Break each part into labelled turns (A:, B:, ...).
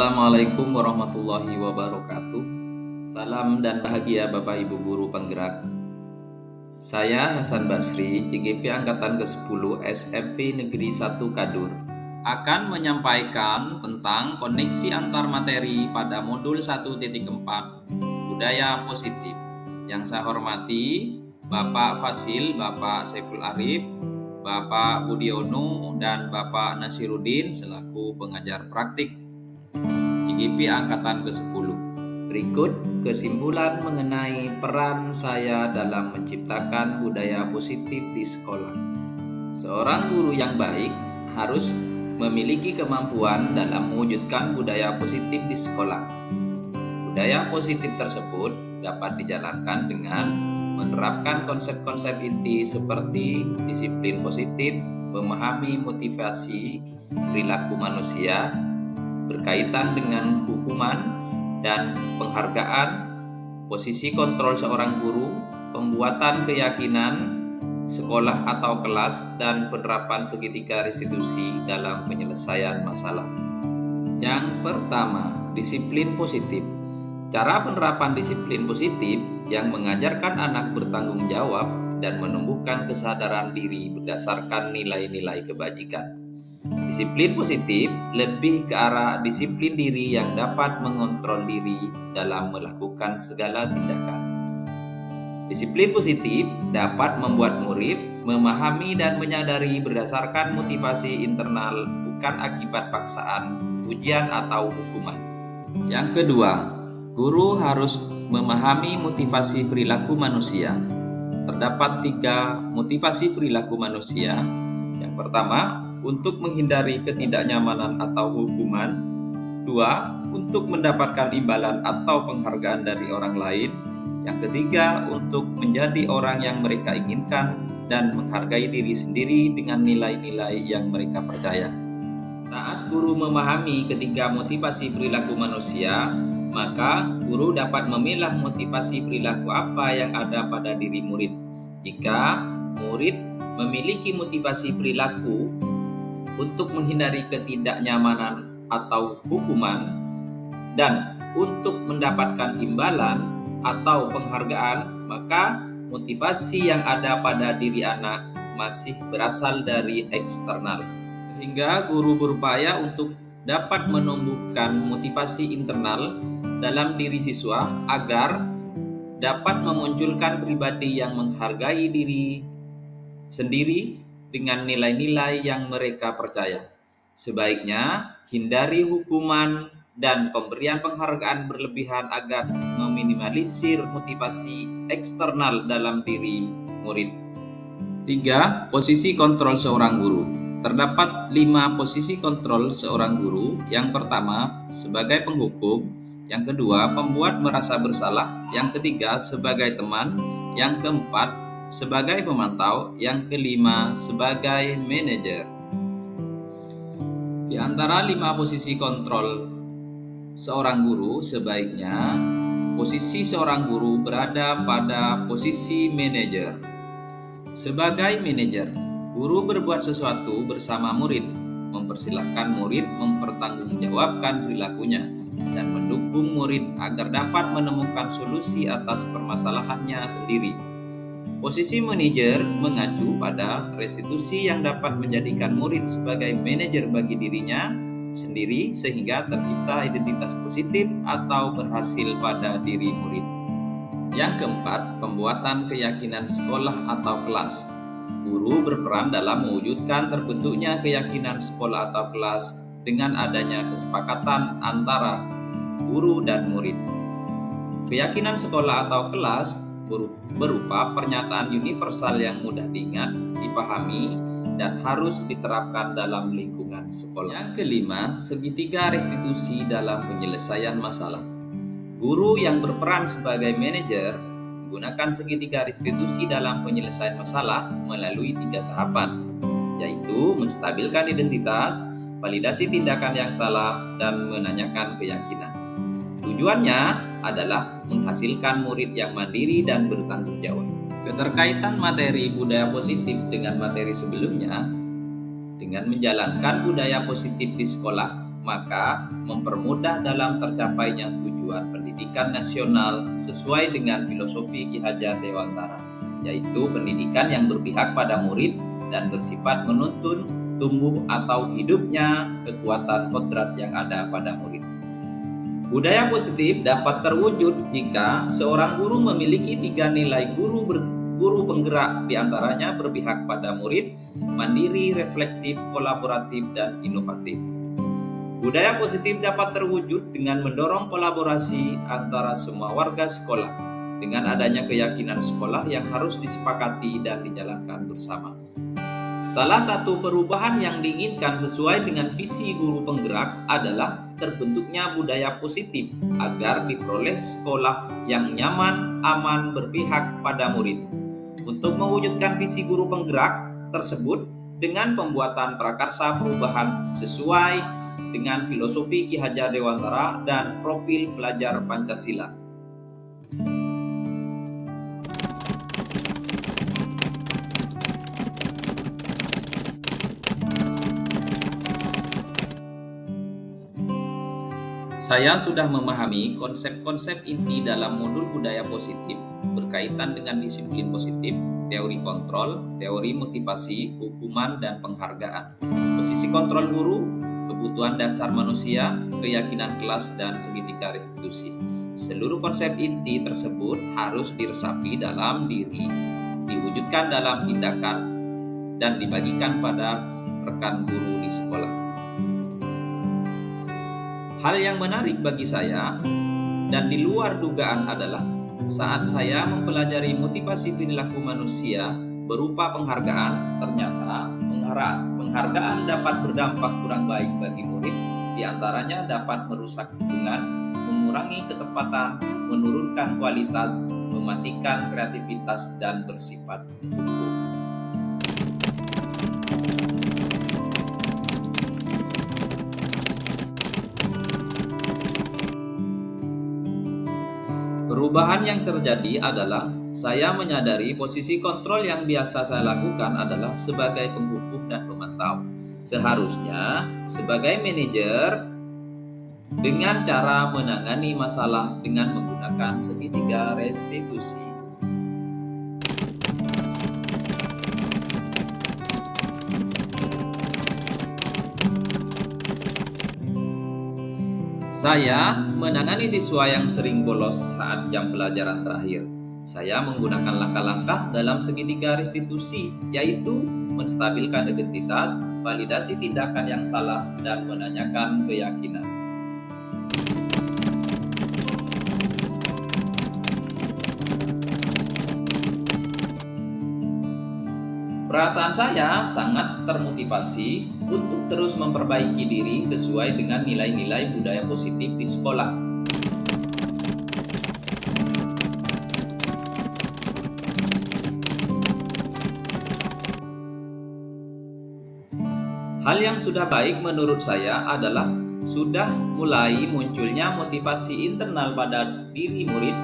A: Assalamualaikum warahmatullahi wabarakatuh. Salam dan bahagia Bapak Ibu Guru Penggerak. Saya Hasan Basri, CGP Angkatan ke-10 SMP Negeri 1 Kadur, akan menyampaikan tentang koneksi antar materi pada modul 1.4 Budaya Positif. Yang saya hormati Bapak Fasil, Bapak Saiful Arif, Bapak Budiono, dan Bapak Nasiruddin selaku pengajar praktik CGP Angkatan ke-10. Berikut kesimpulan mengenai peran saya dalam menciptakan budaya positif di sekolah. Seorang guru yang baik harus memiliki kemampuan dalam mewujudkan budaya positif di sekolah. Budaya positif tersebut dapat dijalankan dengan menerapkan konsep-konsep inti seperti disiplin positif, memahami motivasi perilaku manusia, berkaitan dengan hukuman dan penghargaan, posisi kontrol seorang guru, pembuatan keyakinan sekolah atau kelas, dan penerapan segitiga restitusi dalam penyelesaian masalah. Yang pertama, disiplin positif. Cara penerapan disiplin positif yang mengajarkan anak bertanggung jawab dan menumbuhkan kesadaran diri berdasarkan nilai-nilai kebajikan. Disiplin positif lebih ke arah disiplin diri yang dapat mengontrol diri dalam melakukan segala tindakan. Disiplin positif dapat membuat murid memahami dan menyadari berdasarkan motivasi internal, bukan akibat paksaan, ujian, atau hukuman. Yang kedua, guru harus memahami motivasi perilaku manusia. Terdapat 3 motivasi perilaku manusia. Yang pertama, untuk menghindari ketidaknyamanan atau hukuman. 2. Untuk mendapatkan imbalan atau penghargaan dari orang lain. Yang ketiga, untuk menjadi orang yang mereka inginkan dan menghargai diri sendiri dengan nilai-nilai yang mereka percaya. Saat guru memahami ketiga motivasi perilaku manusia, maka guru dapat memilah motivasi perilaku apa yang ada pada diri murid. Jika murid memiliki motivasi perilaku untuk menghindari ketidaknyamanan atau hukuman dan untuk mendapatkan imbalan atau penghargaan, maka motivasi yang ada pada diri anak masih berasal dari eksternal. Sehingga guru berupaya untuk dapat menumbuhkan motivasi internal dalam diri siswa agar dapat memunculkan pribadi yang menghargai diri sendiri dengan nilai-nilai yang mereka percaya. Sebaiknya hindari hukuman dan pemberian penghargaan berlebihan agar meminimalisir motivasi eksternal dalam diri murid. 3. Posisi kontrol seorang guru. Terdapat 5 posisi kontrol seorang guru. Yang pertama, sebagai penghukum. Yang kedua, pembuat merasa bersalah. Yang ketiga, sebagai teman. Yang keempat, sebagai pemantau. Yang kelima, sebagai manajer. Di antara 5 posisi kontrol seorang guru, sebaiknya posisi seorang guru berada pada posisi manajer. Sebagai manajer, guru berbuat sesuatu bersama murid, mempersilahkan murid mempertanggungjawabkan perilakunya, dan mendukung murid agar dapat menemukan solusi atas permasalahannya sendiri. Posisi manajer mengacu pada restitusi yang dapat menjadikan murid sebagai manajer bagi dirinya sendiri sehingga tercipta identitas positif atau berhasil pada diri murid. Yang keempat, pembuatan keyakinan sekolah atau kelas. Guru berperan dalam mewujudkan terbentuknya keyakinan sekolah atau kelas dengan adanya kesepakatan antara guru dan murid. Keyakinan sekolah atau kelas berupa pernyataan universal yang mudah diingat, dipahami, dan harus diterapkan dalam lingkungan sekolah. Yang kelima, segitiga restitusi dalam penyelesaian masalah. Guru yang berperan sebagai manajer menggunakan segitiga restitusi dalam penyelesaian masalah melalui 3 tahapan, yaitu menstabilkan identitas, validasi tindakan yang salah, dan menanyakan keyakinan. Tujuannya adalah menghasilkan murid yang mandiri dan bertanggung jawab. Keterkaitan materi budaya positif dengan materi sebelumnya, dengan menjalankan budaya positif di sekolah, maka mempermudah dalam tercapainya tujuan pendidikan nasional sesuai dengan filosofi Ki Hajar Dewantara, yaitu pendidikan yang berpihak pada murid dan bersifat menuntun tumbuh atau hidupnya kekuatan kodrat yang ada pada murid. Budaya positif dapat terwujud jika seorang guru memiliki 3 nilai guru penggerak, diantaranya berpihak pada murid, mandiri, reflektif, kolaboratif, dan inovatif. Budaya positif dapat terwujud dengan mendorong kolaborasi antara semua warga sekolah, dengan adanya keyakinan sekolah yang harus disepakati dan dijalankan bersama. Salah satu perubahan yang diinginkan sesuai dengan visi guru penggerak adalah terbentuknya budaya positif agar diperoleh sekolah yang nyaman, aman, berpihak pada murid. Untuk mewujudkan visi guru penggerak tersebut dengan pembuatan prakarsa perubahan sesuai dengan filosofi Ki Hajar Dewantara dan profil pelajar Pancasila. Saya sudah memahami konsep-konsep inti dalam modul budaya positif berkaitan dengan disiplin positif, teori kontrol, teori motivasi, hukuman, dan penghargaan, posisi kontrol guru, kebutuhan dasar manusia, keyakinan kelas, dan segitiga restitusi. Seluruh konsep inti tersebut harus diresapi dalam diri, diwujudkan dalam tindakan, dan dibagikan pada rekan guru di sekolah. Hal yang menarik bagi saya dan di luar dugaan adalah saat saya mempelajari motivasi perilaku manusia berupa penghargaan, ternyata penghargaan dapat berdampak kurang baik bagi murid, diantaranya dapat merusak hubungan, mengurangi ketepatan, menurunkan kualitas, mematikan kreativitas, dan bersifat hukum. Perubahan yang terjadi adalah saya menyadari posisi kontrol yang biasa saya lakukan adalah sebagai penghukum dan pemantau. Seharusnya sebagai manajer dengan cara menangani masalah dengan menggunakan segitiga restitusi. Saya menangani siswa yang sering bolos saat jam pelajaran terakhir. Saya menggunakan langkah-langkah dalam segitiga restitusi, yaitu menstabilkan identitas, validasi tindakan yang salah, dan menanyakan keyakinan. Perasaan saya sangat termotivasi untuk terus memperbaiki diri sesuai dengan nilai-nilai budaya positif di sekolah. Hal yang sudah baik menurut saya adalah sudah mulai munculnya motivasi internal pada diri murid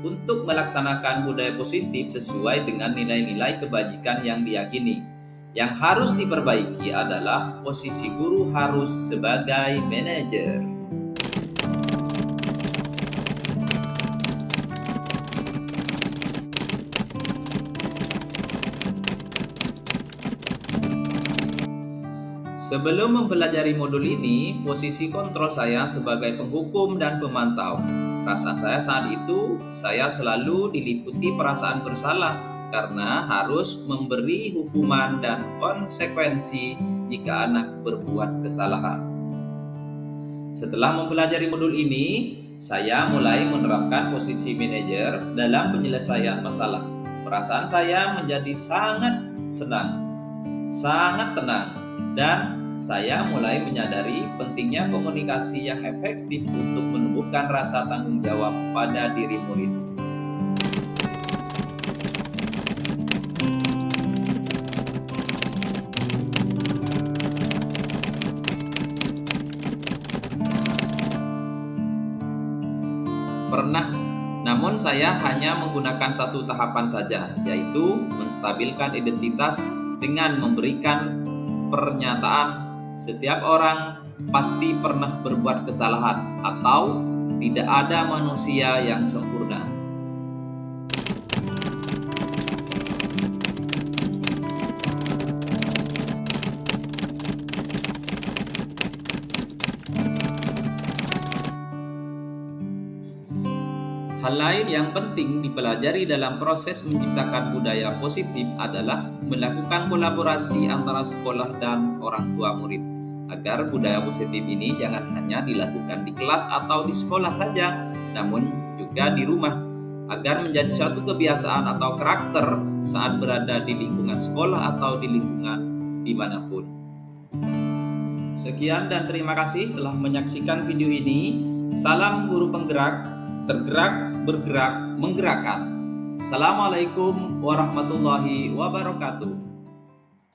A: untuk melaksanakan budaya positif sesuai dengan nilai-nilai kebajikan yang diyakini. Yang harus diperbaiki adalah posisi guru harus sebagai manajer. Sebelum mempelajari modul ini, posisi kontrol saya sebagai penghukum dan pemantau. Perasaan saya saat itu, saya selalu diliputi perasaan bersalah karena harus memberi hukuman dan konsekuensi jika anak berbuat kesalahan. Setelah mempelajari modul ini, saya mulai menerapkan posisi manajer dalam penyelesaian masalah. Perasaan saya menjadi sangat senang, sangat tenang, dan saya mulai menyadari pentingnya komunikasi yang efektif untuk menumbuhkan rasa tanggung jawab pada diri murid. Pernah, namun saya hanya menggunakan satu tahapan saja, yaitu menstabilkan identitas dengan memberikan pernyataan. Setiap orang pasti pernah berbuat kesalahan atau tidak ada manusia yang sempurna. Hal lain yang penting dipelajari dalam proses menciptakan budaya positif adalah melakukan kolaborasi antara sekolah dan orang tua murid, agar budaya positif ini jangan hanya dilakukan di kelas atau di sekolah saja, namun juga di rumah, agar menjadi suatu kebiasaan atau karakter saat berada di lingkungan sekolah atau di lingkungan dimanapun. Sekian dan terima kasih telah menyaksikan video ini. Salam guru penggerak, tergerak, bergerak, menggerakkan. Assalamualaikum warahmatullahi wabarakatuh.